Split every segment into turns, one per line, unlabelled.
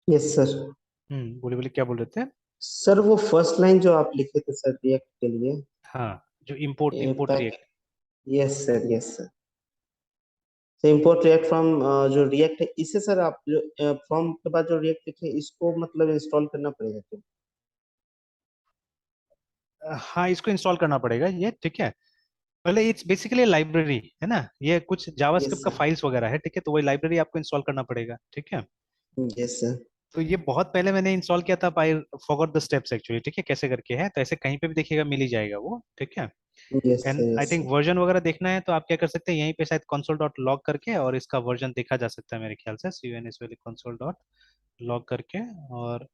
Yes sir.
बोले बोले क्या बोल रहे थे?
सर वो फर्स्ट लाइन जो आप लिखे थे सर रिएक्ट के लिए,
हाँ, जो import import
pack.
React.
Yes sir, yes sir. तो इम्पोर्ट रिएक्ट फ्रॉम, जो रिएक्ट है इसे सर आप जो फ्रॉम के बाद जो रिएक्ट लिखे इसको मतलब इंस्टॉल करना पड़ेगा क्या?
हाँ, इसको इंस्टॉल करना पड़ेगा ये, ठीक है। पहले इट्स बेसिकली लाइब्रेरी है ना, ये कुछ
यस
जावास्क्रिप्ट का
सर।
फाइल्स वगैरह है, ठीक है, तो वही लाइब्रेरी आपको इंस्टॉल करना पड़ेगा, ठीक है।
Yes sir.
तो ये बहुत पहले मैंने इंस्टॉल किया था, I forgot the steps actually, ठीक है, कैसे करके है, तो ऐसे कहीं पे भी देखिएगा मिल ही जाएगा वो, ठीक है।
Yes
and
sir.
I
yes
think
sir.
Version वगैरह देखना है तो आप क्या कर सकते हैं, यहीं पे शायद console डॉट लॉग करके और इसका वर्जन देखा जा सकता है मेरे ख्याल से, CUNS console डॉट लॉग करके। और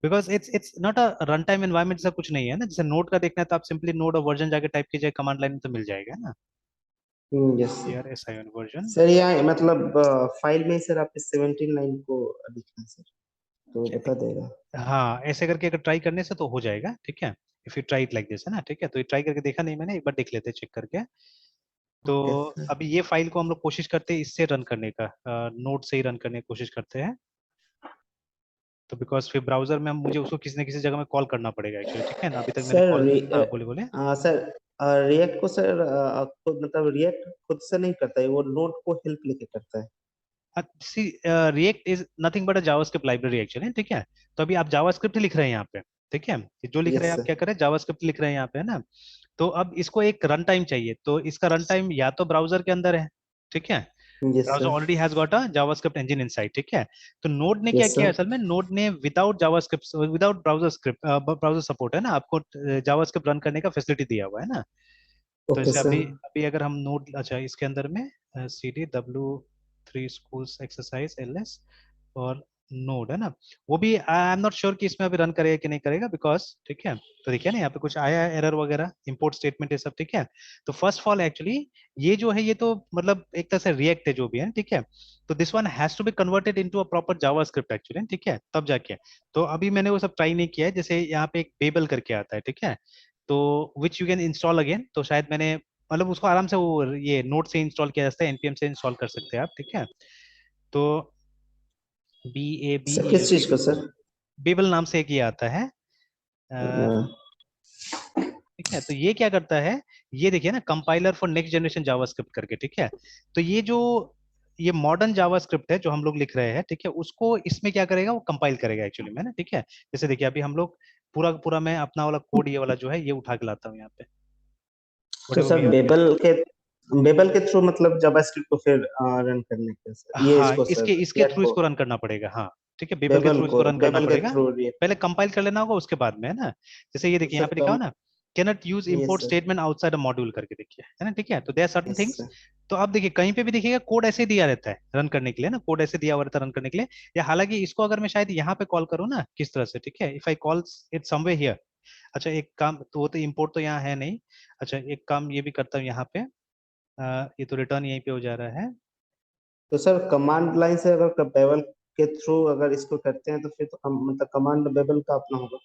because it's not a run time environment, ऐसा कुछ नहीं है ना, जैसे नोड का देखना है तो आप सिंपली नोड और वर्जन जाके टाइप कीजिए कमांड लाइन में तो मिल जाएगा ना।
Yes sir.
CRSION version.
Sir यहाँ मतलब फाइल में सर आपके 17 लाइन को लिखना है सर, तो बता देगा।
हाँ, ऐसे करके अगर ट्राई करने से तो हो जाएगा, ठीक है। If you try it like this है ना, ठीक है, तो ये ट्राई करके देखा नहीं मैंने, एक बार देख लेते हैं चेक करके। तो
ओके सर।
अभी ये फाइल को हम लोग कोशिश करते हैं इससे रन करने का, नोड से ही रन करने की कोशिश करते हैं। तो बिकॉज फिर ब्राउजर में हम मुझे उसको किसी न किसी जगह में कॉल करना पड़ेगा एक्चुअली, ठीक है ना, अभी तक मैंने
सर
कॉल। हाँ, बोले बोले।
सर रिएक्ट को सर खुद मतलब रिएक्ट खुद से नहीं करता है, वो नोड को हेल्प लेके करता है।
See, react is nothing but a JavaScript library actually, ठीक है। तो अभी आप जावास्क्रिप्ट ही लिख रहे हैं यहाँ पे, ठीक है, ये जो लिख रहे
यस
हैं आप
सर।
क्या करें, जावास्क्रिप्ट लिख रहे हैं यहाँ पे, है ना। तो अब इसको एक रन टाइम चाहिए, तो इसका रन टाइम या तो ब्राउजर के अंदर है, ठीक है।
Yes
browser
sir.
Already has got a JavaScript engine inside, ठीक है। तो नोड ने क्या
यस
किया
सर।
असल में, नोड ने without JavaScript, without browser script, browser support है ना, आपको जावास्क्रिप्ट रन करने का फैसिलिटी दिया हुआ है ना। तो
ओके
जैसे
सर।
अभी अभी अगर हम नोड, अच्छा इसके अंदर में CDW3 schools exercise LS और नोड है ना, वो भी आई एम नॉट श्योर कि इसमें अभी रन करेगा कि नहीं करेगा, बिकॉज ठीक है। तो देखिए ना यहाँ पे कुछ आया है एरर वगैरह, इंपोर्ट स्टेटमेंट है सब, ठीक है। तो फर्स्ट ऑफ ऑल एक्चुअली ये जो है ये तो मतलब एक तरह से रिएक्ट है जो भी है, ठीक है। तो this one has to be converted into a proper JavaScript actually, ठीक है, तब जाके। तो अभी मैंने वो सब ट्राई नहीं किया है, जैसे यहाँ पे एक बेबल करके आता है, ठीक है। तो which you can install again, तो शायद मैंने मतलब उसको आराम से वो ये नोट से इंस्टॉल किया जा सकता है, NPM से इंस्टॉल कर सकते हैं आप, ठीक है। तो
सर किस चीज को सर?
बेबल नाम से एक ये आता है, ठीक है। तो ये क्या करता है, ये देखिए ना, compiler for next generation JavaScript करके, ठीक है। तो ये जो ये मॉडर्न जावास्क्रिप्ट है जो हम लोग लिख रहे हैं, ठीक है, उसको इसमें क्या करेगा, वो कंपाइल करेगा एक्चुअली में ना, ठीक है। जैसे देखिए अभी हम लोग पूरा पूरा मैं अपना वाला कोड ये वाला जो है ये उठा के लाता हूँ यहाँ पे,
तो
whatever we
sir
are using।
Babel के थ्रू मतलब जावास्क्रिप्ट को फिर रन करने के सर ये
हाँ,
इसको सर
इसके इसके
रिएक्ट
थ्रू
को,
इसको रन करना पड़ेगा, हाँ, ठीक है, बेबल के थ्रू इसको रन करना
बेबल के
पड़ेगा।
Through react.
पहले कंपाइल कर लेना होगा उसके बाद में, है ना। जैसे ये
तो
देखिए यहाँ
सर
पे लिखा हो
कम।
ना, cannot use
yes
import
sir.
Statement outside a module करके, देखिए है ना, ठीक है। तो there are certain
yes
things.
Sir.
तो आप देखिए कहीं पे भी देखिएगा कोड ऐसे ही दिया रहता है रन करने के लिए ना, कोड ऐसे दिया हुआ रहता है रन करने के लिए। या हालांकि इसको अगर मैं शायद यहाँ पे कॉल करूँ ना किस तरह से, ठीक है, if I call it somewhere here. अच्छा एक काम, तो वो तो इम्पोर्ट तो यहाँ है नहीं। अच्छा एक काम ये भी करता हूँ यहाँ पे, ये तो रिटर्न यहीं पे हो जा रहा है।
तो सर कमांड लाइन से अगर बेबल के थ्रू अगर इसको करते हैं तो फिर तो मतलब कमांड बेबल का अपना होगा।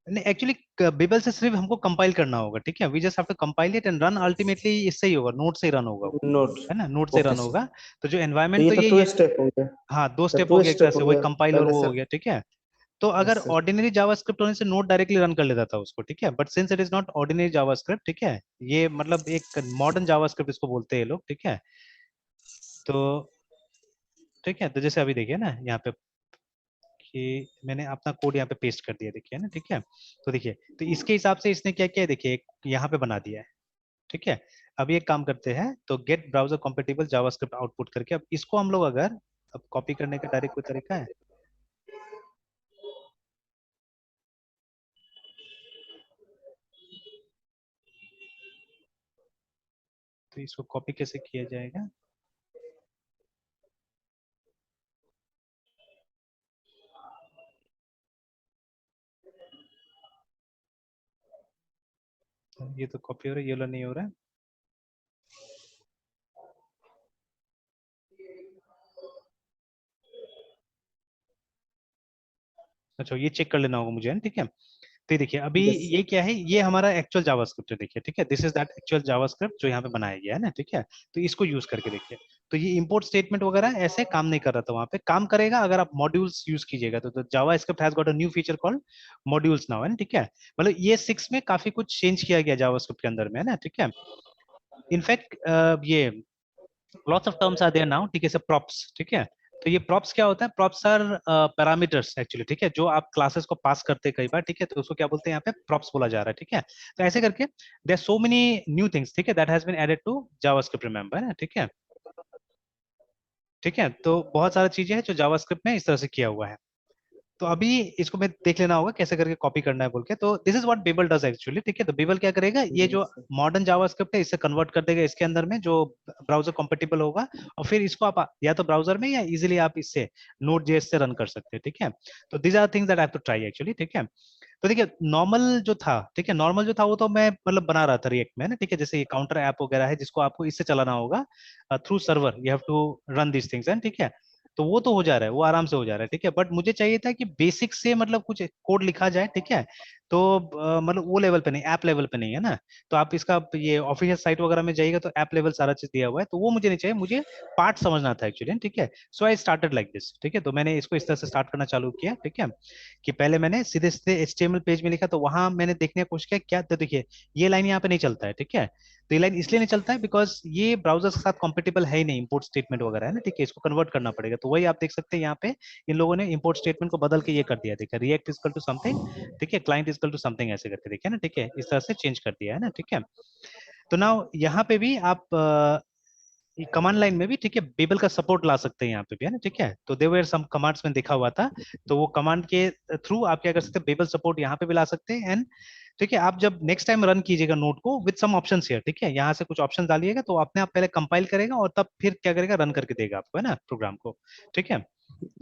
नहीं एक्चुअली बेबल से सिर्फ हमको कंपाइल करना होगा, ठीक है, we just have to compile it and run, ultimately इससे ही होगा, नोट से ही रन होगा वो,
नोट।
है ना, नोट से
ओके
रन
सर।
होगा। तो जो
तो
एनवायरनमेंट
ये
तो
तो
यही
टू
है।
स्टेप हो गया।
हाँ, दो
तो
स्टेप हो
टू
गया एक तरह
स्टेप
से,
हो
वही
गया
कंपाइल और
पहले
वो हो
सर।
गया, ठीक है। तो अगर
यस सर।
ऑर्डिनरी जावास्क्रिप्ट होने से नोट डायरेक्टली रन कर लेता था उसको, ठीक है, but since it is not ordinary JavaScript, ठीक है, ये मतलब एक मॉडर्न जावास्क्रिप्ट इसको बोलते हैं ये लोग, ठीक है। तो ठीक है, तो जैसे अभी देखिए ना यहाँ पे कि मैंने अपना कोड यहाँ पे पेस्ट कर दिया, देखिए ना, ठीक है। तो देखिए, तो इसके हिसाब से इसने क्या किया है, देखिए यहाँ पे बना दिया है, ठीक है। अभी एक काम करते हैं, तो get browser compatible JavaScript output करके, अब इसको हम लोग अगर अब कॉपी करने का डायरेक्ट कोई तरीका है, तो इसको कॉपी कैसे किया जाएगा। तो ये तो कॉपी हो रहा है, ये वाला नहीं हो रहा है। अच्छा ये चेक कर लेना होगा मुझे, है ना, ठीक है। तो ये देखिए अभी
यस
ये
सर।
क्या है, ये हमारा एक्चुअल जावास्क्रिप्ट है, देखिए, ठीक है, this is that actual JavaScript जो यहाँ पे बनाया गया है ना, ठीक है। तो इसको यूज करके देखिए, तो ये इंपोर्ट स्टेटमेंट वगैरह ऐसे काम नहीं कर रहा था वहां पे, काम करेगा अगर आप मॉड्यूल्स यूज कीजिएगा तो JavaScript has got a new feature called modules now, है ना, ठीक है। मतलब ये 6 में काफी कुछ चेंज किया गया जावा स्क्रिप्ट के अंदर में, है ना, ठीक है। इनफैक्ट ये lots of terms are there now, ठीक है, सब प्रॉप्स, ठीक है। तो ये प्रॉप्स क्या होता है, प्रॉप्स आर पैरामीटर्स एक्चुअली, ठीक है, जो आप क्लासेस को पास करते हैं कई बार, ठीक है, तो उसको क्या बोलते हैं यहाँ पे, प्रॉप्स बोला जा रहा है, ठीक है। तो ऐसे करके there so many new things, ठीक है, that has been added to JavaScript, remember, है ना, ठीक है। ठीक है, तो बहुत सारी चीजें हैं जो जावास्क्रिप्ट में इस तरह से किया हुआ है। तो अभी इसको मैं देख लेना होगा कैसे करके कॉपी करना है बोल के। तो this is what Babel does actually, ठीक है। तो बेबल क्या करेगा, ये जो
यस सर।
मॉडर्न जावास्क्रिप्ट है इसे कन्वर्ट कर देगा इसके अंदर में जो ब्राउजर कंपेटिबल होगा, और फिर इसको आप या तो ब्राउजर में या इजीली आप इससे नोड जेएस से रन कर सकते हैं, ठीक है। तो these are things that I have to try actually, ठीक है। तो देखिए नॉर्मल जो था, ठीक है, नॉर्मल जो था वो तो मैं मतलब बना रहा था रिएक्ट में, ना, ठीक है, जैसे ये काउंटर ऐप वगैरह है जिसको आपको इससे चलाना होगा through server, you have to run this things, है, ठीक है। तो वो तो हो जा रहा है, वो आराम से हो जा रहा है, ठीक है। बट मुझे चाहिए था कि बेसिक से मतलब कुछ कोड लिखा जाए, ठीक है। तो मतलब वो लेवल पे नहीं, ऐप लेवल पे नहीं, है ना। तो आप इसका ये ऑफिशियल साइट वगैरह में जाइएगा तो ऐप लेवल सारा चीज दिया हुआ है, तो वो मुझे नहीं चाहिए, मुझे पार्ट समझना था एक्चुअली, ठीक है। सो आई स्टार्टेड लाइक दिस, ठीक है। तो मैंने इसको इस तरह से स्टार्ट करना चालू किया, ठीक है, कि पहले मैंने सीधे सीधे HTML पेज में लिखा, तो वहां मैंने देखने की कोशिश किया क्या, तो देखिए ये लाइन यहाँ पे नहीं चलता है, ठीक है। तो ये लाइन इसलिए नहीं चलता है बिकॉज ये ब्राउजर के साथ कॉम्पेटिबल है ही नहीं, इंपोर्ट स्टेटमेंट वगैरह, है ना, ठीक है, इसको कन्वर्ट करना पड़ेगा। तो वही आप देख सकते हैं यहाँ पे इन लोगों ने इंपोर्ट स्टेटमेंट को बदल के ये कर दिया, देखिए रिएक्ट इजकल टू समथिंग, ठीक है, क्लाइंट इजकल टू समथिंग, ऐसे करके देखिए ना, ठीक है, इस तरह से चेंज कर दिया है ना, ठीक है। तो नाउ यहाँ पे भी आप कमांड लाइन में भी, ठीक है, बेबल का सपोर्ट ला सकते हैं यहाँ पे भी, है ना, ठीक है। तो देयर सम कमांड्स में देखा हुआ था, तो वो कमांड के थ्रू आप क्या कर सकते हैं, बेबल सपोर्ट यहाँ पे भी ला सकते हैं। एंड ठीक है, आप जब नेक्स्ट टाइम रन कीजिएगा नोट को विद सम ऑप्शंस हियर, ठीक है, यहाँ से कुछ ऑप्शन डालिएगा तो अपने आप पहले कंपाइल करेगा और तब फिर क्या करेगा, रन करके देगा आपको, है ना, प्रोग्राम को, ठीक है।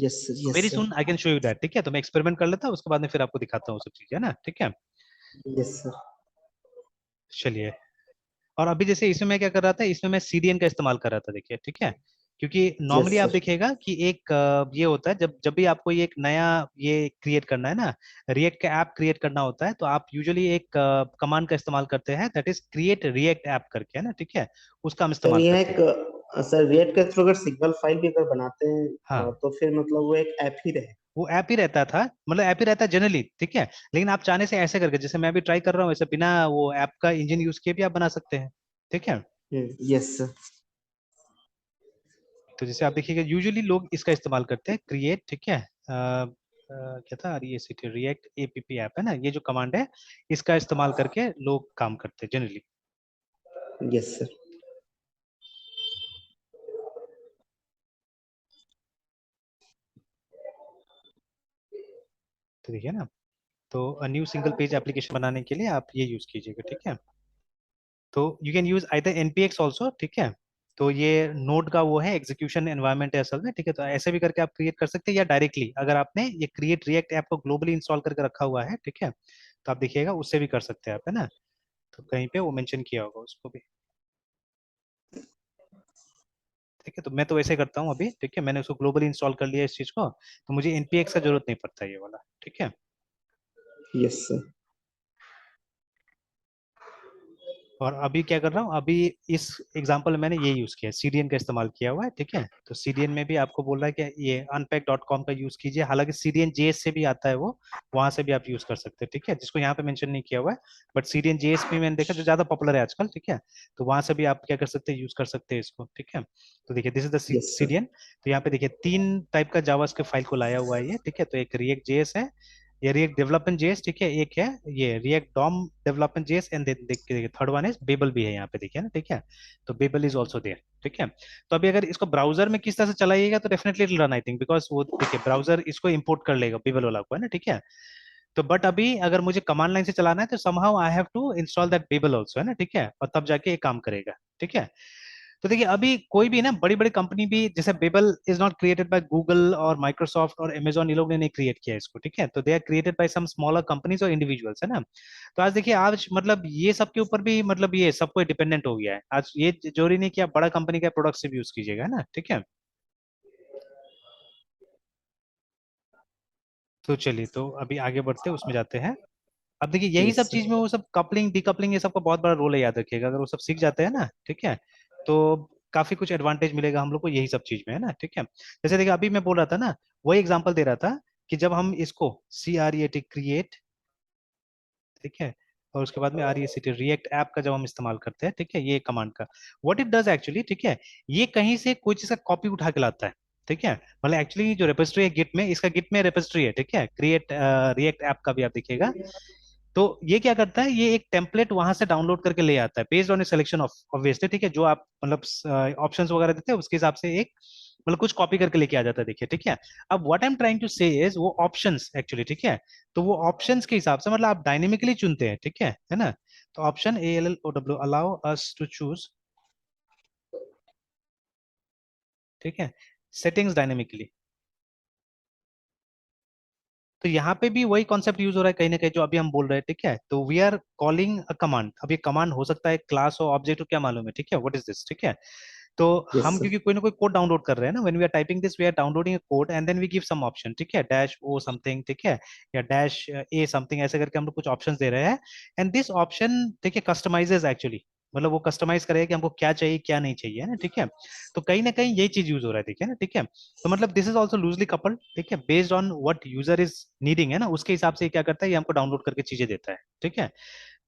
Yes sir. Yes
very
sir.
Soon I can show you that, ठीक है। तो मैं एक्सपेरिमेंट कर लेता हूँ, उसके बाद में फिर आपको दिखाता हूँ सब चीजें, है ना, ठीक है।
Yes sir.
चलिए, और अभी जैसे इसमें मैं क्या कर रहा था, इसमें मैं CDN का इस्तेमाल कर रहा था, देखिए, ठीक है। क्योंकि
यस
नॉर्मली आप
सर।
देखिएगा कि एक ये होता है, जब जब भी आपको ये एक नया ये क्रिएट करना है ना, रिएक्ट का ऐप क्रिएट करना होता है, तो आप यूजुअली एक कमांड का इस्तेमाल करते हैं, that is create react app करके, है ना, ठीक है, उसका हम
सर
इस्तेमाल
यह
करते
एक
हैं।
सर रिएक्ट के थ्रू अगर सिंगल फाइल भी अगर बनाते हैं
हाँ,
तो फिर मतलब वो एक ऐप ही रहे।
वो ऐप ही रहता था, मतलब ऐप ही रहता है जनरली, ठीक है। लेकिन आप चाहने से ऐसे करके, जैसे मैं अभी ट्राई कर रहा हूँ, वैसे बिना वो ऐप का इंजन यूज किए भी आप बना सकते हैं, ठीक है।
Yes sir.
तो जैसे आप देखिएगा यूजुअली लोग इसका इस्तेमाल करते हैं, क्रिएट, ठीक है, क्या था, REACT, रिएक्ट APP ऐप, है ना, ये जो कमांड है इसका इस्तेमाल करके लोग काम करते हैं जनरली।
Yes sir.
तो देखिए ना, तो न्यू सिंगल पेज एप्लीकेशन बनाने के लिए आप ये यूज कीजिएगा, ठीक है। तो you can use either NPX also, ठीक है। तो ये नोड का वो है एग्जीक्यूशन एनवायरनमेंट है असल में, ठीक है। तो ऐसे भी करके आप क्रिएट कर सकते हैं, या डायरेक्टली अगर आपने ये क्रिएट रिएक्ट ऐप को ग्लोबली इंस्टॉल करके रखा हुआ है, ठीक है, तो आप देखिएगा उससे भी कर सकते हैं आप, है ना। तो कहीं पे वो मेंशन किया होगा उसको भी, ठीक है। तो मैं तो वैसे करता हूँ अभी, ठीक है, मैंने उसको ग्लोबली इंस्टॉल कर लिया इस चीज को, तो मुझे NPX का जरूरत नहीं पड़ता ये वाला, ठीक है।
Yes sir.
और अभी क्या कर रहा हूँ, अभी इस एग्जांपल में मैंने ये यूज किया है, CDN का इस्तेमाल किया हुआ है, ठीक है। तो CDN में भी आपको बोल रहा है कि ये unpack.com का यूज कीजिए, हालांकि CDN JS से भी आता है वो, वहां से भी आप यूज कर सकते हैं, ठीक है, जिसको यहाँ पे मेंशन नहीं किया हुआ है। बट CDN JS भी मैंने देखा जो ज्यादा पॉपुलर है आजकल, ठीक है। तो वहां से भी आप क्या कर सकते हैं, यूज कर सकते हैं इसको, ठीक है। तो देखिए this is the
yes sir.
CDN। तो यहाँ पे देखिए 3 टाइप का जावास्क्रिप्ट फाइल को लाया हुआ है ये, ठीक है। तो एक रिएक्ट JS है, ये रिएक्ट डेवलपमेंट जेएस, ठीक है, एक है ये React DOM development JS, and देखिए थर्ड वन इज बेबल भी है यहाँ पे, देखिए ना, ठीक है। तो बेबल इज ऑल्सो देयर, ठीक है। तो अभी अगर इसको ब्राउजर में किस तरह से चलाइएगा तो definitely it run, I think, because वो देखिए ब्राउजर इसको इंपोर्ट कर लेगा बेबल वाला को, है ना, ठीक है। तो बट अभी अगर मुझे कमांड लाइन से चलाना है तो somehow I have to install that Babel also, है ना, ठीक है, और तब जाके ये काम करेगा, ठीक है। तो देखिए अभी कोई भी ना बड़ी बड़ी कंपनी भी, जैसे Babel is not created by Google और माइक्रोसॉफ्ट और अमेजोन, ये लोग ने नहीं क्रिएट किया इसको, ठीक है। तो they are created by some smaller companies और इंडिविजुअल्स, है ना। तो आज देखिए आज मतलब ये सब के ऊपर भी मतलब ये सब कोई डिपेंडेंट हो गया है आज, ये जरूरी नहीं कि आप बड़ा कंपनी का प्रोडक्ट से भी यूज कीजिएगा, है ना, ठीक है। तो चलिए, तो अभी आगे बढ़ते हैं, उसमें जाते हैं। अब देखिए यही
यस
सब
सर।
चीज में वो सब कपलिंग डीकपलिंग ये सब का बहुत बड़ा रोल है, याद रखिएगा, अगर वो सब सीख जाते हैं ना, ठीक है, तो काफी कुछ एडवांटेज मिलेगा हम लोग को यही सब चीज में, है ना, ठीक है। जैसे देखिए अभी मैं बोल रहा था ना, वही एग्जांपल दे रहा था कि जब हम इसको create, ठीक है, और उसके बाद में REST रिएक्ट ऐप का जब हम इस्तेमाल करते हैं, ठीक है, ये कमांड का व्हाट इट डज एक्चुअली, ठीक है, ये कहीं से कोई चीज का कॉपी उठा के लाता है, ठीक है। मतलब एक्चुअली जो रेपोजिटरी है गिट में, इसका गिट में रेपोजिटरी है, ठीक है, क्रिएट रिएक्ट ऐप का भी आप देखिएगा। तो ये क्या करता है, ये एक टेम्पलेट वहां से डाउनलोड करके ले आता है based on A selection of obviously, ठीक है, जो आप मतलब ऑप्शंस वगैरह देते हैं उसके हिसाब से एक मतलब कुछ कॉपी करके लेके आ जाता है, देखिए, ठीक है। अब what I am trying to say is वो ऑप्शंस एक्चुअली, ठीक है, तो वो ऑप्शंस के हिसाब से मतलब आप डायनेमिकली चुनते हैं, ठीक है ना। तो option ALLOW allow us to choose, ठीक है, सेटिंग्स डायनेमिकली। तो यहाँ पे भी वही कॉन्सेप्ट यूज हो रहा है कहीं ना कहीं जो अभी हम बोल रहे हैं, ठीक है। तो we are calling a command, अब ये कमांड हो सकता है क्लास हो, ऑब्जेक्ट हो, क्या मालूम है, ठीक है, व्हाट इज दिस, ठीक है। तो
यस
हम
सर।
क्योंकि कोई ना कोई कोड डाउनलोड कर रहे हैं ना, when we are typing this we are downloading a code and then we give some option, ठीक है, डैश ओ समथिंग, ठीक है, या डैश ए समथिंग, ऐसे करके हम लोग कुछ ऑप्शंस दे रहे हैं। एंड दिस ऑप्शन, ठीक है, कस्टमाइजेज एक्चुअली, मतलब वो कस्टमाइज करेगा कि हमको क्या चाहिए क्या नहीं चाहिए, है ना, ठीक है। तो कहीं ना कहीं यही चीज यूज हो रहा है, देखिए ना, ठीक है। तो मतलब this is also loosely coupled, ठीक है, based on what user is needing, है ना, उसके हिसाब से ये क्या करता है, ये हमको डाउनलोड करके चीजें देता है, ठीक है।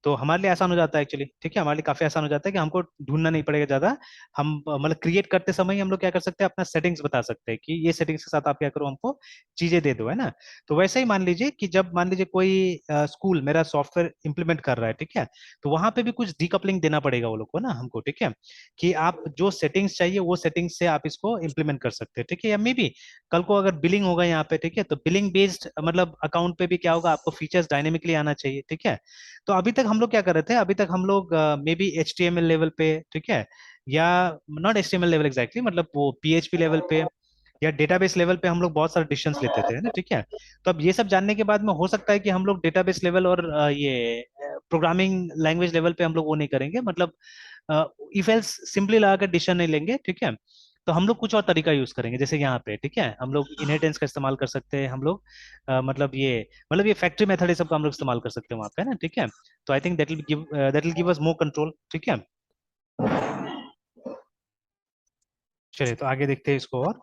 तो हमारे लिए आसान हो जाता है एक्चुअली, ठीक है, हमारे लिए काफी आसान हो जाता है कि हमको ढूंढना नहीं पड़ेगा ज्यादा। हम मतलब क्रिएट करते समय ही हम लोग क्या कर सकते हैं, अपना सेटिंग्स बता सकते हैं कि ये सेटिंग्स के साथ आप क्या करो, हमको चीजें दे दो, है ना। तो वैसे ही मान लीजिए कि जब मान लीजिए कोई स्कूल मेरा सॉफ्टवेयर इंप्लीमेंट कर रहा है, ठीक है, तो वहां पे भी कुछ डीकपलिंग देना पड़ेगा वो लोग को ना हमको, ठीक है, कि आप जो सेटिंग्स चाहिए वो सेटिंग्स से आप इसको इंप्लीमेंट कर सकते हैं, ठीक है। या मे बी कल को अगर बिलिंग होगा यहाँ पे, ठीक है, तो बिलिंग बेस्ड मतलब अकाउंट पे भी क्या होगा, आपको फीचर्स डायनेमिकली आना चाहिए, ठीक है। तो अभी तक हम लोग क्या कर रहे थे, अभी तक हम लोग मे बी HTML लेवल पे, ठीक है, या नॉट HTML लेवल एग्जैक्टली, मतलब वो PHP लेवल पे या डेटाबेस लेवल पे हम लोग बहुत सारे डिसीजंस लेते थे, है ना, ठीक है। तो अब ये सब जानने के बाद में हो सकता है कि हम लोग डेटाबेस लेवल और ये प्रोग्रामिंग लैंग्वेज लेवल पे हम लोग वो नहीं करेंगे, मतलब इफ एल्स सिंपली लगा कर डिसीजन नहीं लेंगे, ठीक है। तो हम लोग कुछ और तरीका यूज करेंगे, जैसे यहाँ पे, ठीक है, हम लोग इनहेरिटेंस का इस्तेमाल कर सकते हैं, हम लोग मतलब ये फैक्ट्री मेथड, ये सब का हम लोग इस्तेमाल कर सकते हैं वहाँ पे, है ना, ठीक है। तो I think that will give us more control, ठीक है। चलिए तो आगे देखते हैं इसको और।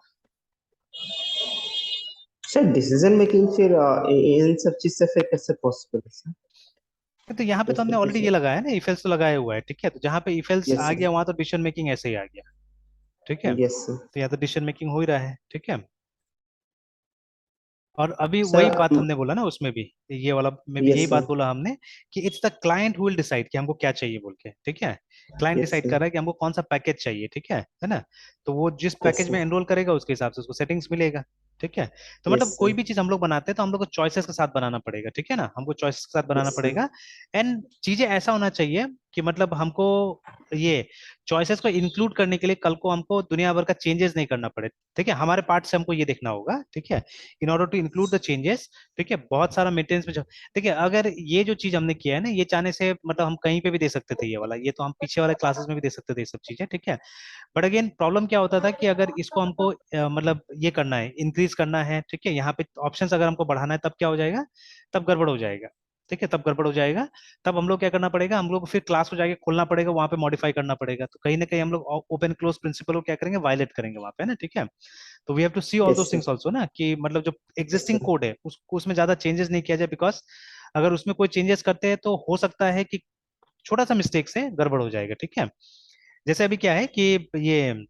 सर डिसीजन मेकिंग फिर इन सब चीज से फिर कैसे पॉसिबल है सर?
तो यहाँ पे तो हमने
जैसे कि
ऑलरेडी ये
सर।
लगाया है ना, इफेल्स तो लगाया हुआ है, ठीक है, तो जहाँ पे इफेल्स
यस
आ
सर।
गया वहां तो डिसीजन मेकिंग ऐसे ही आ गया, ठीक है।
Yes sir.
तो यहाँ तो डिसीजन मेकिंग हो ही रहा है, ठीक है। और अभी
सर
वही बात हमने बोला ना उसमें भी, ये वाला में भी
यस
यही बात
सर।
बोला हमने कि it's the client who will decide कि हमको क्या चाहिए बोल के, ठीक है। Client
yes
decide
sir.
कर रहा है कि हमको कौन सा पैकेज चाहिए, ठीक है ना। तो वो जिस
यस
पैकेज में
सर।
एनरोल करेगा उसके हिसाब से उसको सेटिंग्स मिलेगा, ठीक है। तो
यस
मतलब कोई
सर।
भी चीज हम लोग बनाते हैं तो हम लोग को चॉइसेस के साथ बनाना पड़ेगा, ठीक है ना, हमको चॉइसेस के साथ बनाना
यस सर।
पड़ेगा। एंड चीजें ऐसा होना चाहिए कि मतलब हमको ये चॉइसेस को इंक्लूड करने के लिए कल को हमको दुनिया भर का चेंजेस नहीं करना पड़े, ठीक है, हमारे पार्ट से हमको ये देखना होगा, ठीक है, in order to include the changes, ठीक है। बहुत सारा मेंटेनेंस में देखिए अगर ये जो चीज हमने किया है ना, ये चाहने से मतलब हम कहीं पे भी दे सकते थे, ये वाला ये तो हम पीछे वाले क्लासेस में भी दे सकते थे ये सब चीजें, ठीक है। बट अगेन प्रॉब्लम क्या होता था कि अगर इसको हमको मतलब ये करना है, इंक्रीज करना है, ठीक है, यहाँ पे ऑप्शंस अगर हमको बढ़ाना है तब क्या हो जाएगा, तब गड़बड़ हो जाएगा, ठीक है, तब गड़बड़ हो जाएगा। तब हम लोग क्या करना पड़ेगा, हम लोग को फिर क्लास को जाके खोलना पड़ेगा, वहां पे मॉडिफाई करना पड़ेगा, तो कहीं ना कहीं हम लोग ओपन क्लोज प्रिंसिपल को क्या करेंगे, वायलेट करेंगे वहां पे ना, ठीक है। तो we have to see all
yes
those
sir.
Things also ना, कि मतलब जो
यस
एग्जिस्टिंग
सर।
कोड है उसको उसमें ज्यादा चेंजेस नहीं किया जाए, बिकॉज अगर उसमें कोई चेंजेस करते हैं तो हो सकता है कि छोटा सा मिस्टेक से गड़बड़ हो जाएगा, ठीक है। जैसे अभी क्या है कि ये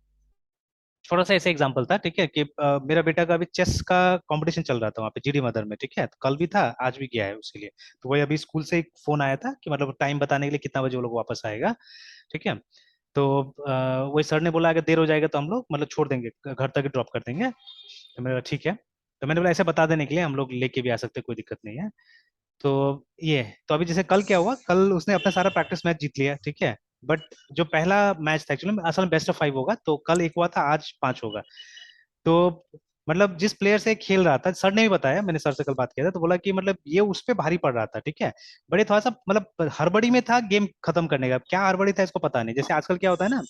छोटा सा ऐसे एग्जांपल था, ठीक है, कि मेरा बेटा का अभी चेस का कंपटीशन चल रहा था वहाँ पे GD मदर में, ठीक है, तो कल भी था आज भी गया है उसके लिए। तो वही अभी स्कूल से एक फोन आया था कि मतलब टाइम बताने के लिए कितना बजे वो लोग वापस आएगा, ठीक है। तो वही सर ने बोला अगर देर हो जाएगा तो हम लोग मतलब छोड़ देंगे, घर तक ड्रॉप कर देंगे। तो मैंने बोला ठीक है। तो मैंने बोला ऐसे बता देने के लिए हम लोग लेके भी आ सकते हैं, कोई दिक्कत नहीं है। तो ये तो अभी जैसे कल क्या हुआ, कल उसने अपना सारा प्रैक्टिस मैच जीत लिया, ठीक है। बट जो पहला मैच था एक्चुअली असल में बेस्ट ऑफ 5 होगा, तो कल एक हुआ था आज 5 होगा। तो मतलब जिस प्लेयर से खेल रहा था, सर ने भी बताया, मैंने सर से कल बात किया था, तो बोला कि मतलब ये उस पे भारी पड़ रहा था, ठीक है। बड़े थोड़ा सा मतलब हड़बड़ी में था गेम खत्म करने का, क्या हड़बड़ी था इसको पता नहीं, जैसे आजकल क्या होता है ना,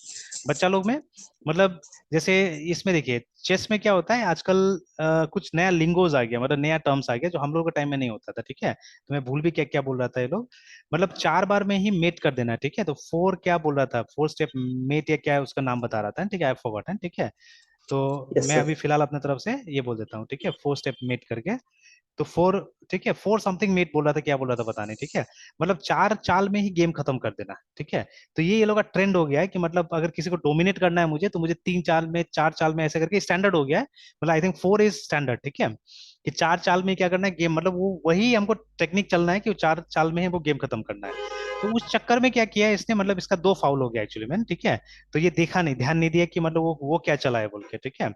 बच्चा लोग में, मतलब जैसे इसमें देखिए चेस में क्या होता है आजकल, कुछ नया लिंगोज आ गया, मतलब नया टर्म्स आ गया जो हम लोग के टाइम में नहीं होता था, ठीक है। तो मैं भूल भी क्या क्या बोल रहा था ये लोग, मतलब 4 बार में ही मेट कर देना, ठीक है। तो 4 क्या बोल रहा था, 4 स्टेप मेट या क्या उसका नाम बता रहा था, ठीक है, आई फॉरगॉटन, ठीक है। तो
यस
मैं
सर।
अभी फिलहाल अपने तरफ से ये बोल देता हूँ, ठीक है, 4 स्टेप मेट करके। तो 4, ठीक है, 4 समथिंग मेट बोल रहा था, क्या बोल रहा था पता नहीं, ठीक है। मतलब 4 चाल में ही गेम खत्म कर देना, ठीक है। तो ये लोग का ट्रेंड हो गया है कि मतलब अगर किसी को डोमिनेट करना है मुझे, तो मुझे 3 चाल में 4 चाल में ऐसे करके स्टैंडर्ड हो गया है, मतलब आई थिंक 4 इज स्टैंडर्ड, ठीक है। कि 4 चाल में क्या करना है गेम, मतलब वो वही हमको टेक्निक चलना है कि वो 4 चाल में है वो गेम खत्म करना है। तो उस चक्कर में क्या किया है इसने, मतलब इसका 2 फाउल हो गया एक्चुअली में, ठीक है। तो ये देखा नहीं, ध्यान नहीं दिया कि मतलब वो क्या चला है बोल के, ठीक है।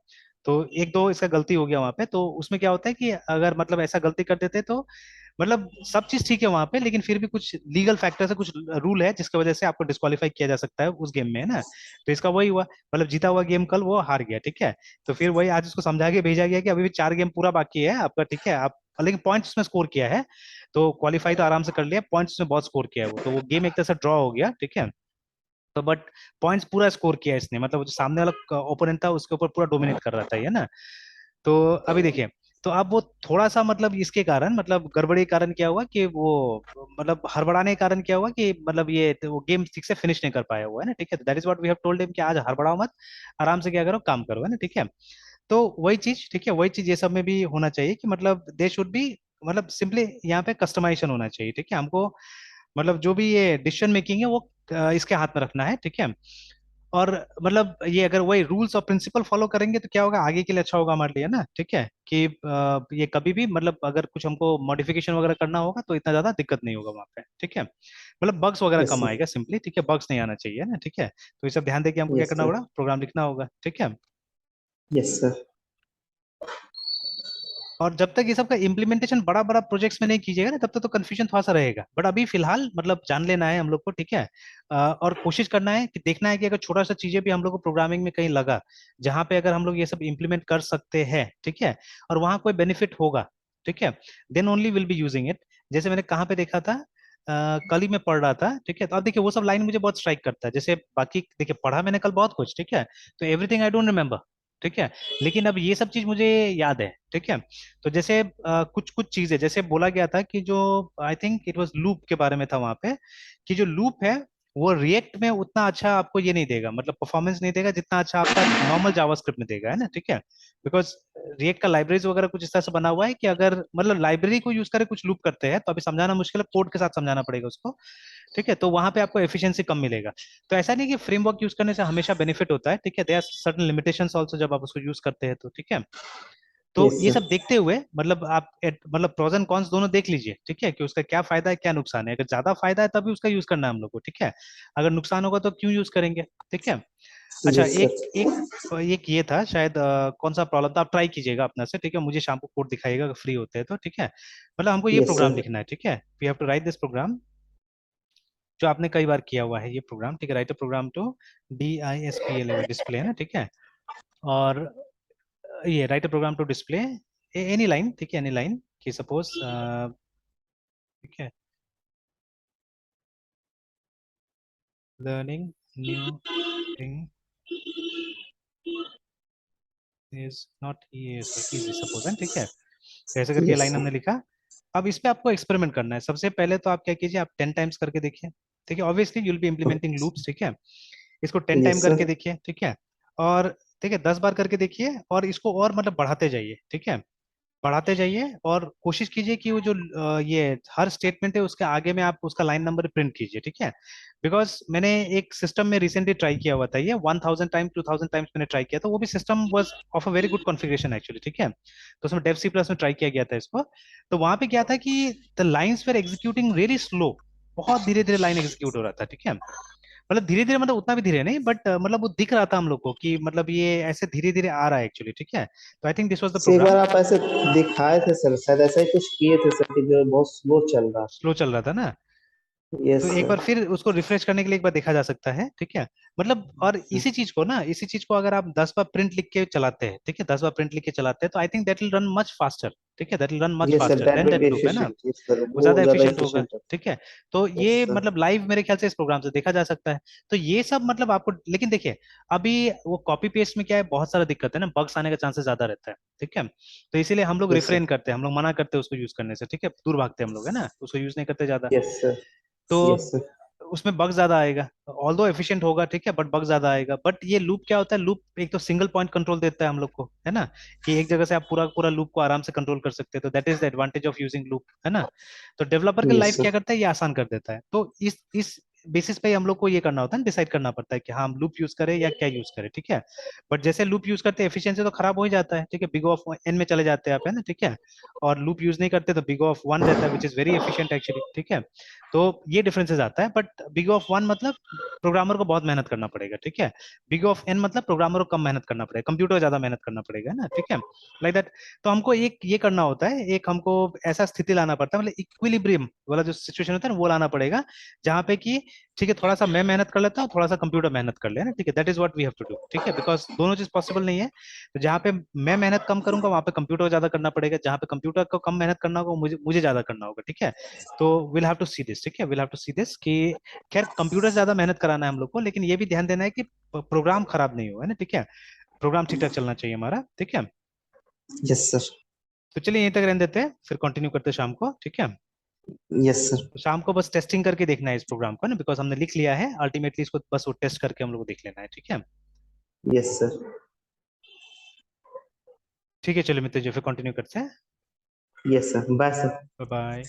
तो एक दो इसका गलती हो गया वहां पे। तो उसमें क्या होता है कि अगर मतलब ऐसा गलती कर देते तो मतलब सब चीज ठीक है वहां पे, लेकिन फिर भी कुछ लीगल फैक्टर से कुछ रूल है जिसकी वजह से आपको डिस्क्वालीफाई किया जा सकता है उस गेम में, है ना। तो इसका वही हुआ, मतलब जीता हुआ गेम कल वो हार गया, ठीक है। तो फिर वही आज उसको समझा के भेजा गया कि अभी भी 4 गेम पूरा बाकी है आपका, ठीक है। आप लेकिन पॉइंट्स में स्कोर किया है, तो क्वालिफाई तो आराम से कर लिया, पॉइंट्स में बहुत स्कोर किया है वो, तो वो गेम एक तरह से ड्रॉ हो गया, ठीक है। तो बट पॉइंट्स पूरा स्कोर किया इसने, मतलब जो सामने वाला ओपोनेंट था उसके ऊपर पूरा डोमिनेट कर रहा था ये ना। तो अभी देखिए, तो अब वो थोड़ा सा मतलब इसके कारण, मतलब गड़बड़ी के कारण क्या हुआ कि वो मतलब हड़बड़ाने के कारण क्या हुआ कि मतलब ये तो वो गेम ठीक से फिनिश नहीं कर पाया हुआ है ना, ठीक है। That is what we have told him कि आज हड़बड़ाओ मत, आराम से क्या करो काम करो, है ना, ठीक है। तो वही चीज, ठीक है, वही चीज ये सब में भी होना चाहिए कि मतलब दे शुड बी, मतलब सिंपली यहाँ पे कस्टमाइजेशन होना चाहिए, ठीक है। हमको मतलब जो भी ये डिसीजन मेकिंग है वो इसके हाथ में रखना है, ठीक है। और मतलब ये अगर वही रूल्स और प्रिंसिपल फॉलो करेंगे तो क्या होगा, आगे के लिए अच्छा होगा हमारे लिए ना, ठीक है। कि ये कभी भी मतलब अगर कुछ हमको मॉडिफिकेशन वगैरह करना होगा तो इतना ज्यादा दिक्कत नहीं होगा वहाँ पे, ठीक है। मतलब बग्स वगैरह
यस
कम
सर।
आएगा सिंपली, ठीक है, बग्स नहीं आना चाहिए ना, ठीक है। तो ये सब ध्यान देके हमको क्या
यस
करना
सर।
होगा, प्रोग्राम लिखना होगा, ठीक है।
Yes sir.
और जब तक ये सब का इम्प्लीमेंटेशन बड़ा बड़ा प्रोजेक्ट्स में नहीं कीजिएगा ना, तब तक तो कंफ्यूजन थोड़ा सा रहेगा, बट अभी फिलहाल मतलब जान लेना है हम लोग को, ठीक है। और कोशिश करना है कि देखना है कि अगर छोटा सा चीजें भी हम लोग को प्रोग्रामिंग में कहीं लगा, जहाँ पे अगर हम लोग ये सब इम्प्लीमेंट कर सकते हैं, ठीक है, और वहाँ कोई बेनिफिट होगा, ठीक है, then only will be using it. जैसे मैंने कहाँ पे देखा था, कल ही मैं पढ़ रहा था, ठीक है। तो अब देखिए वो सब लाइन मुझे बहुत स्ट्राइक करता है, जैसे बाकी देखिए पढ़ा मैंने कल बहुत कुछ, ठीक है। तो एवरीथिंग आई डोंट रिमेम्बर, ठीक है, लेकिन अब ये सब चीज मुझे याद है, ठीक है। तो जैसे कुछ कुछ चीजें जैसे बोला गया था कि जो I think it was loop के बारे में था वहां पे, कि जो लूप है वो रिएक्ट में उतना अच्छा आपको ये नहीं देगा, मतलब परफॉर्मेंस नहीं देगा जितना अच्छा आपका नॉर्मल जावास्क्रिप्ट में देगा, है ना, ठीक है। बिकॉज रिएक्ट का लाइब्रेरीज वगैरह कुछ इस तरह से बना हुआ है कि अगर मतलब लाइब्रेरी को यूज करके कुछ लूप करते हैं तो अभी समझाना मुश्किल है, कोड के साथ समझाना पड़ेगा उसको, ठीक है। तो वहां पे आपको एफिशिएंसी कम मिलेगा। तो ऐसा नहीं कि फ्रेमवर्क यूज करने से हमेशा बेनिफिट होता है, ठीक है, there are certain limitations also जब आप उसको यूज करते हैं तो, ठीक है। तो
यस
ये
सर।
सब देखते हुए मतलब आप मतलब प्रोज एंड कॉन्स दोनों देख लीजिए, ठीक है, कि उसका क्या फायदा है क्या नुकसान है। अगर ज्यादा फायदा है तभी उसका यूज करना है हम लोग को, ठीक है। अगर नुकसान होगा तो क्यों यूज करेंगे, ठीक है। अच्छा,
यस
एक
सर।
एक एक ये था शायद, कौन सा प्रॉब्लम था, आप ट्राई कीजिएगा अपना से, ठीक है, मुझे शाम को कोड दिखाइएगा अगर फ्री होते हैं तो, ठीक है। मतलब हमको ये
यस
प्रोग्राम
सर।
लिखना है, ठीक है, we have to write this program, जो आपने कई बार किया हुआ है ये प्रोग्राम, ठीक है। Write a program to DISPLE display, है ना, ठीक है। और ये write a program to display any line, ठीक है, एनी लाइन की सपोज, ठीक है, learning new thing is not easy suppose, है, ठीक है। तो ऐसे करके
यस
लाइन
सर।
हमने लिखा। अब इस पे आपको एक्सपेरिमेंट करना है। सबसे पहले तो आप क्या कीजिए, आप 10 टाइम्स करके देखिए, ठीक है। Obviously you will be implementing loops, ठीक है। इसको 10 टाइम
यस
करके
सर।
देखिए, ठीक है। और ठीक है, 10 बार करके देखिए, और इसको और मतलब बढ़ाते जाइए, ठीक है, बढ़ाते जाइए। और कोशिश कीजिए कि वो जो ये हर स्टेटमेंट है उसके आगे में आप उसका लाइन नंबर प्रिंट कीजिए, ठीक है। बिकॉज मैंने एक सिस्टम में रिसेंटली ट्राई किया हुआ था ये 1000 टाइम 2000 टाइम्स मैंने ट्राई किया था, वो भी system was of a very good configuration actually, ठीक है। तो उसमें डेव सी प्लस में ट्राई किया गया था इसको। तो वहां पे क्या था कि the lines were executing really slow, बहुत धीरे धीरे लाइन एग्जीक्यूट हो रहा था, ठीक है। मतलब धीरे धीरे, मतलब उतना भी धीरे नहीं, बट मतलब वो दिख रहा था हम लोग को कि मतलब ये ऐसे धीरे धीरे आ रहा है एक्चुअली, ठीक है। तो I think this was the
एक बार
प्रोग्राम।
आप ऐसे दिखाए थे सर, शायद ऐसा ही कुछ किए थे सर कि जो बहुत स्लो चल रहा था।
स्लो चल रहा था ना।
यस
तो एक
सर।
बार फिर उसको रिफ्रेश करने के लिए एक बार देखा जा सकता है, ठीक है। मतलब और इसी चीज को ना, इसी चीज को अगर आप 10 बार प्रिंट लिख के चलाते हैं, ठीक है, 10 बार प्रिंट लिख के चलाते हैं, तो I think that will run much faster, ठीक है, that will run much
yes sir,
faster
that
then
will
that
be
loop, है ना।
एफिशिएंट, यस सर,
वो
वो
ज्यादा
ज्यादा
एफिशिएंट होगा,
एफिशिएंट है।
ठीक है। तो
यस
ये
सर।
मतलब लाइव मेरे ख्याल से इस प्रोग्राम से देखा जा सकता है। तो ये सब मतलब आपको, लेकिन देखिए अभी वो कॉपी पेस्ट में क्या है, बहुत सारा दिक्कत है ना, बग्स आने का चांसेस ज्यादा रहता है, ठीक है। तो इसीलिए हम लोग
यस सर।
रिफ्रेन करते हैं, हम लोग मना करते हैं उसको यूज करने से, ठीक है, दूर भागते हैं हम लोग, है ना, उसको यूज नहीं करते ज्यादा।
Yes sir.
तो
यस सर।
उसमें बग ज्यादा आएगा, ऑल्दो एफिशिएंट होगा, ठीक है, बट बग ज्यादा आएगा। बट ये लूप क्या होता है, लूप एक तो सिंगल पॉइंट कंट्रोल देता है हम लोग को, है ना, कि एक जगह से आप पूरा पूरा लूप को आराम से कंट्रोल कर सकते हैं, तो that is the advantage of using loop, है ना। तो डेवलपर का
यस
लाइफ क्या
सर।
करता है, ये आसान कर देता है। तो इस बेसिस पे ही हम लोग को ये करना होता है, डिसाइड करना पड़ता है कि हाँ हम लूप यूज करें या क्या यूज करें, ठीक है। बट जैसे लूप यूज करते हैं एफिशिएंसी तो खराब हो ही जाता है, ठीक है, बिग ऑफ एन में चले जाते हैं आप, है ना, ठीक है। और लूप यूज नहीं करते तो बिग ऑफ वन रहता है, which is very efficient actually, ठीक है। तो ये डिफरेंसेस आता है, बट बिग ऑफ वन मतलब प्रोग्रामर को बहुत मेहनत करना पड़ेगा, ठीक है। बिग ऑफ एन मतलब प्रोग्रामर को कम मेहनत करना पड़ेगा, कंप्यूटर को ज्यादा मेहनत करना पड़ेगा, है ना, ठीक है, लाइक दैट। तो हमको एक ये करना होता है, एक हमको ऐसा स्थिति लाना पड़ता है, मतलब इक्विलिब्रियम वाला जो सिचुएशन होता है ना, वो लाना पड़ेगा, जहाँ पे कि ठीक है थोड़ा सा मैं मेहनत कर लेता हूँ, थोड़ा सा कंप्यूटर मेहनत कर ले, है ना, ठीक है, that is what we have to do, ठीक है, बिकॉज दोनों चीज पॉसिबल नहीं है। तो जहाँ पे मैं मेहनत कम करूंगा वहां पे कंप्यूटर को ज्यादा करना पड़ेगा, जहाँ पे कंप्यूटर को कम मेहनत करना होगा मुझे मुझे ज्यादा करना होगा, ठीक है। तो will have to see this, ठीक है, will have to see this कि खैर कंप्यूटर से ज्यादा मेहनत कराना है हम लोग को, लेकिन ये भी ध्यान देना है कि प्रोग्राम खराब नहीं हो, है ना, ठीक है, प्रोग्राम ठीक ठाक चलना चाहिए हमारा, ठीक है।
Yes sir.
तो चलिए यहीं तक रहने देते हैं, फिर कंटिन्यू करते हैं शाम को, ठीक है।
Yes sir.
तो शाम को बस टेस्टिंग करके देखना है इस प्रोग्राम को ना, बिकॉज हमने लिख लिया है, अल्टीमेटली इसको बस वो टेस्ट करके हम लोग को देख लेना है, ठीक है।
Yes sir.
ठीक है चलो मित्र जी, फिर कंटिन्यू करते हैं।
Yes sir, bye sir.
Bye bye.